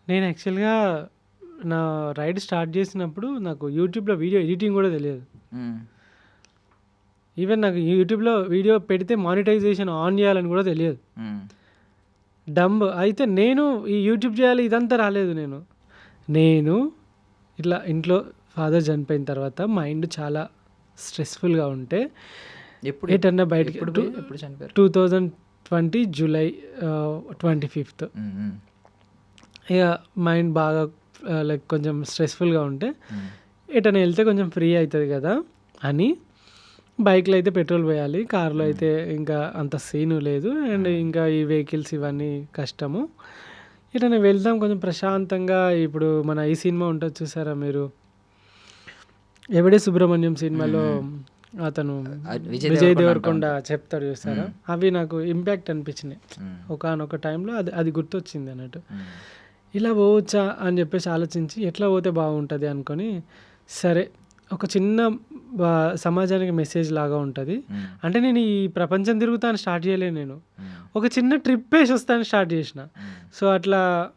నేను యాక్చువల్‌గా నా రైడ్ స్టార్ట్ చేసినప్పుడు నాకు యూట్యూబ్‌లో వీడియో ఎడిటింగ్ కూడా తెలియదు. హ్మ్. ఈవెన్ నాకు యూట్యూబ్‌లో వీడియో పెడితే మానిటైజేషన్ ఆన్ చేయాలని కూడా తెలియదు. హ్మ్. డంబ్. అయితే నేను ఈ యూట్యూబ్ చేయాలి ఇదంతా రాలేదు నేను. నేను ఇట్లా ఇంట్లో ఫాదర్ చనిపోయిన తర్వాత మైండ్ చాలా స్ట్రెస్‌ఫుల్‌గా ఉంటే ఎప్పుడు ఎటన్నా బయటికి ఎప్పుడు పోయి ఎప్పుడు చనిపోయారు? 2020 జూలై 25థ్ హ్మ్. హ్మ్. ఇక మైండ్ బాగా లైక్ కొంచెం స్ట్రెస్‌ఫుల్‌గా ఉంటే హ్మ్. ఎటైనా వెళ్తే కొంచెం ఫ్రీ అవుతుంది కదా అని బైక్‌లో అయితే పెట్రోల్ పోయాలి. కార్‌లో అయితే ఇంకా అంత సీను లేదు. అండ్ ఇంకా ఈ వెహికల్స్ ఇవన్నీ కష్టము. ఎటైనా వెళ్దాం కొంచెం ప్రశాంతంగా. ఇప్పుడు మన ఈ సినిమా ఉంటుంది చూసారా మీరు? 'ఎవడే సుబ్రహ్మణ్యం' సినిమాలో అతను విజయ్ విజయ్ దేవరకొండ అంటా దేవరకొండ ఉంటాడు. చెప్తాడు చూసారా? అవి నాకు ఇంపాక్ట్ అనిపించినాయి. ఒకానొక టైంలో అది అది గుర్తొచ్చింది అన్నట్టు. ఇలా పోవచ్చా అని చెప్పేసి ఆలోచించి ఎట్లా పోతే బాగుంటుంది అనుకొని, సరే ఒక చిన్న సమాజానికి మెసేజ్ లాగా ఉంటుంది. అంటే నేను ఈ ప్రపంచం తిరుగుతాను స్టార్ట్ చేయలేను నేను. ఒక చిన్న ట్రిప్ వేసి వస్తాను స్టార్ట్ చేసిన. సో అట్లా